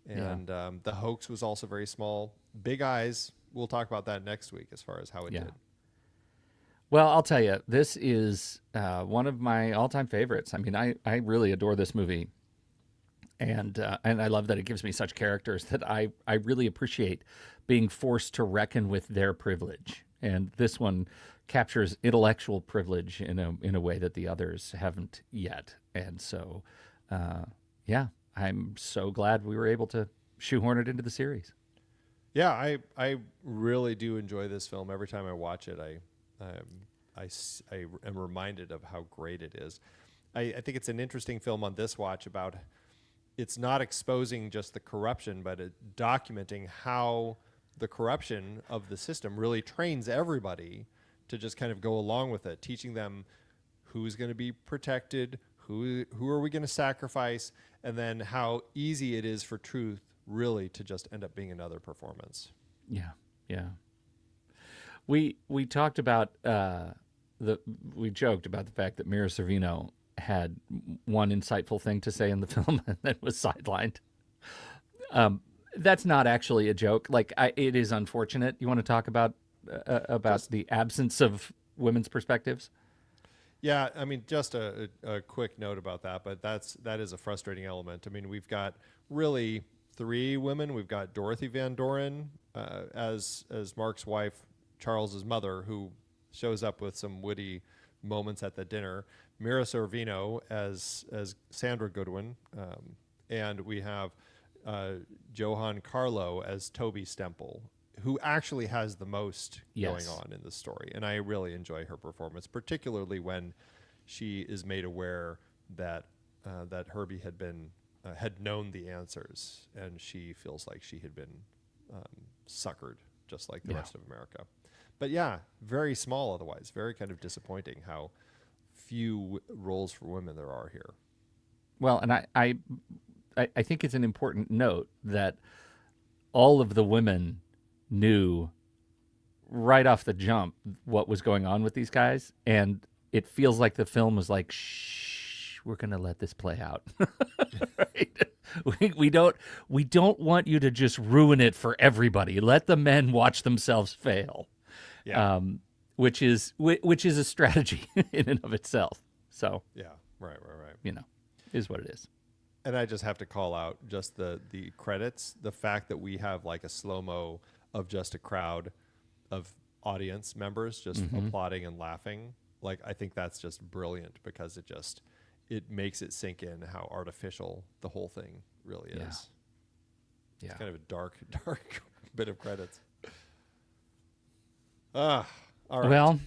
And The Hoax was also very small. Big Eyes, we'll talk about that next week as far as how it did. Well, I'll tell you, this is one of my all-time favorites. I mean, I really adore this movie, and I love that it gives me such characters that I really appreciate being forced to reckon with their privilege. And this one captures intellectual privilege in a way that the others haven't yet. And so, I'm so glad we were able to shoehorn it into the series. Yeah, I really do enjoy this film. Every time I watch it, I am reminded of how great it is. I think it's an interesting film on this watch about it's not exposing just the corruption, but documenting how the corruption of the system really trains everybody to just kind of go along with it, teaching them who's going to be protected, who are we going to sacrifice, and then how easy it is for truth really to just end up being another performance. Yeah. We talked about we joked about the fact that Mira Sorvino had one insightful thing to say in the film and then was sidelined. That's not actually a joke. Like, it is unfortunate. You want to talk about the absence of women's perspectives? Yeah, I mean, just a quick note about that, but that is a frustrating element. I mean, we've got really 3 women. We've got Dorothy Van Doren as Mark's wife, Charles's mother, who shows up with some witty moments at the dinner. Mira Sorvino as Sandra Goodwin, and we have Johan Carlo as Toby Stemple, who actually has the most going on in the story. And I really enjoy her performance, particularly when she is made aware that that Herbie had known the answers, and she feels like she had been suckered, just like the rest of America. But yeah, very small otherwise. Very kind of disappointing how few roles for women there are here. Well, and I think it's an important note that all of the women knew right off the jump what was going on with these guys, and it feels like the film was like, shh, we're going to let this play out. Right? We don't want you to just ruin it for everybody. Let the men watch themselves fail. Yeah. Which is a strategy in and of itself. So yeah, right. Is what it is. And I just have to call out just the credits, the fact that we have like a slow-mo of just a crowd of audience members just applauding and laughing. Like, I think that's just brilliant because it makes it sink in how artificial the whole thing really is. Yeah. It's kind of a dark bit of credits. All right. Well,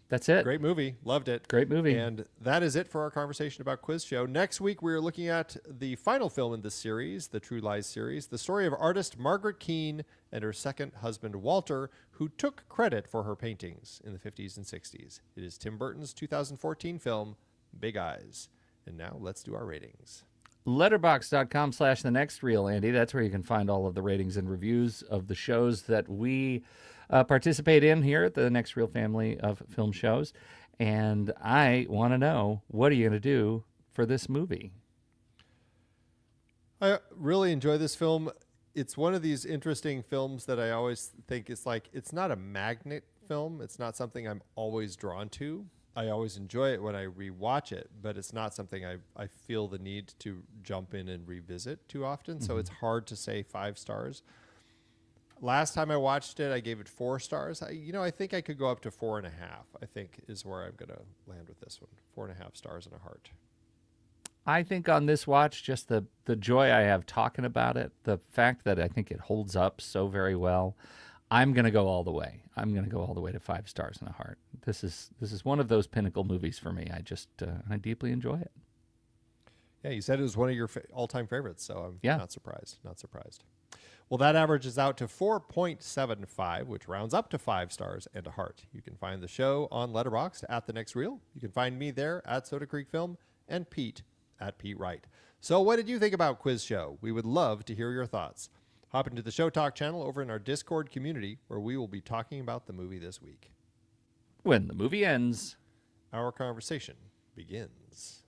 that's it. Great movie. Loved it. Great movie. And that is it for our conversation about Quiz Show. Next week, we're looking at the final film in this series, the True Lies series, the story of artist Margaret Keane and her second husband, Walter, who took credit for her paintings in the 50s and 60s. It is Tim Burton's 2014 film, Big Eyes. And now let's do our ratings. Letterboxd.com/thenextreel, Andy. That's where you can find all of the ratings and reviews of the shows that we participate in here at the Next Reel family of film shows. And I want to know, what are you going to do for this movie? I really enjoy this film. It's one of these interesting films that I always think it's like, it's not a magnet film. It's not something I'm always drawn to. I always enjoy it when I rewatch it, but it's not something I feel the need to jump in and revisit too often. So it's hard to say 5 stars. Last time I watched it, I gave it 4 stars. I think I could go up to 4.5. I think is where I'm going to land with this one. 4.5 stars and a heart. I think on this watch, just the joy I have talking about it, the fact that I think it holds up so very well, I'm going to go all the way. I'm going to go all the way to 5 stars and a heart. This is one of those pinnacle movies for me. I deeply enjoy it. Yeah, you said it was one of your all-time favorites, so I'm Yeah. not surprised. Not surprised. Well, that averages out to 4.75, which rounds up to 5 stars and a heart. You can find the show on Letterboxd at The Next Reel. You can find me there at Soda Creek Film and Pete at Pete Wright. So what did you think about Quiz Show? We would love to hear your thoughts. Hop into the Show Talk channel over in our Discord community where we will be talking about the movie this week. When the movie ends, Our conversation begins.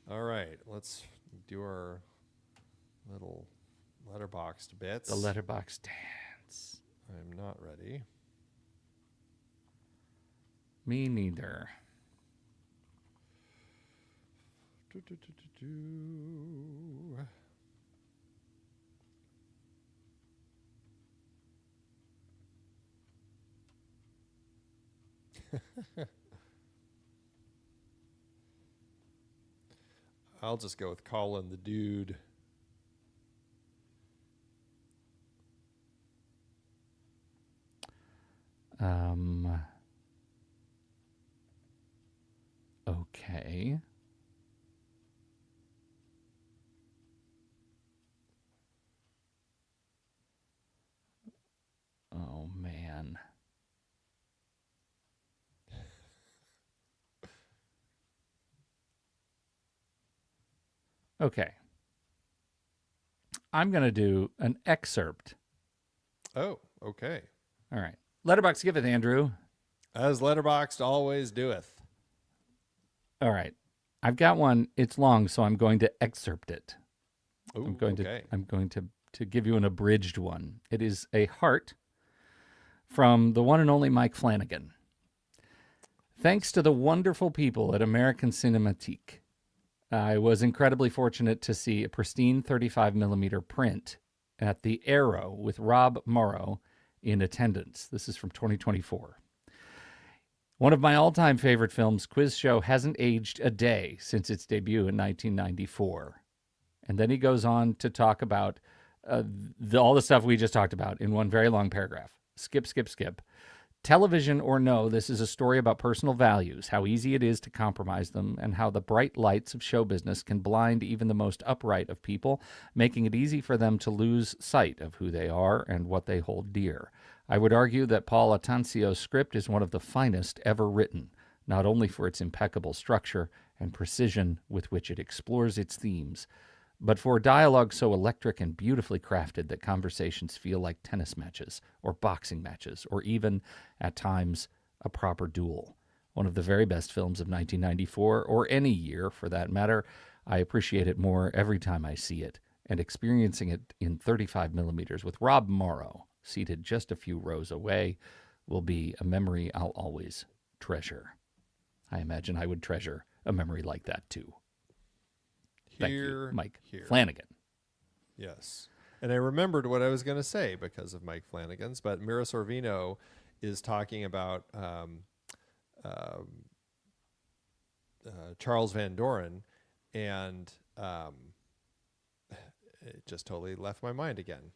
All right, let's do our little letterboxed bits. the letterbox dance. I'm not ready. Me neither. I'll just go with Colin the Dude. Okay. Oh, man. Okay. I'm going to do an excerpt. Oh, okay. All right. Letterbox giveth, Andrew. As Letterboxd always doeth. All right. I've got one. It's long, so I'm going to excerpt it. Ooh, I'm going to give you an abridged one. It is a heart from the one and only Mike Flanagan. Thanks to the wonderful people at American Cinematique, I was incredibly fortunate to see a pristine 35mm print at the Arrow with Rob Morrow in attendance. This is from 2024. One of my all-time favorite films, Quiz Show, hasn't aged a day since its debut in 1994. And then he goes on to talk about all the stuff we just talked about in one very long paragraph. Skip. Television or no, this is a story about personal values, how easy it is to compromise them, and how the bright lights of show business can blind even the most upright of people, making it easy for them to lose sight of who they are and what they hold dear. I would argue that Paul Atansio's script is one of the finest ever written, not only for its impeccable structure and precision with which it explores its themes, but for dialogue so electric and beautifully crafted that conversations feel like tennis matches or boxing matches or even, at times, a proper duel. One of the very best films of 1994, or any year for that matter. I appreciate it more every time I see it, and experiencing it in 35mm with Rob Morrow, seated just a few rows away, will be a memory I'll always treasure. I imagine I would treasure a memory like that too. Thank you, Mike Flanagan. Yes. And I remembered what I was going to say because of Mike Flanagan's, but Mira Sorvino is talking about Charles Van Doren, and it just totally left my mind again.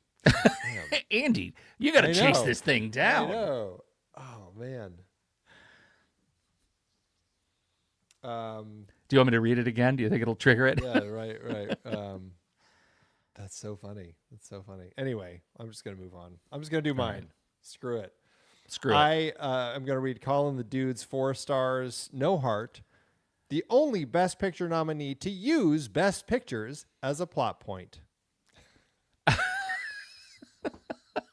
Andy, you got to chase this thing down. I know. Oh, man. Do you want me to read it again? Do you think it'll trigger it? Yeah, right. That's so funny. Anyway, I'm just going to move on. I'm just going to do mine. Right. Screw it. I'm going to read Colin the Dude's 4 stars, no heart. The only Best Picture nominee to use Best Pictures as a plot point.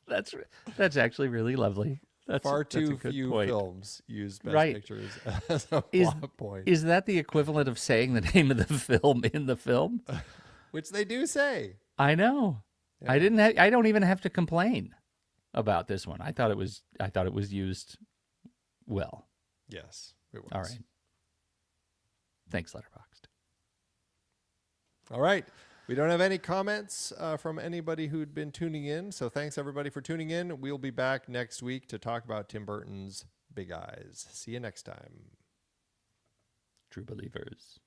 That's actually really lovely. Far too few films use Best Pictures as a plot point. Is that the equivalent of saying the name of the film in the film? Which they do say. I know. Yeah. I don't even have to complain about this one. I thought it was used well. Yes, it was. All right. Thanks, Letterboxd. All right. We don't have any comments from anybody who'd been tuning in. So thanks everybody for tuning in. We'll be back next week to talk about Tim Burton's Big Eyes. See you next time. True believers.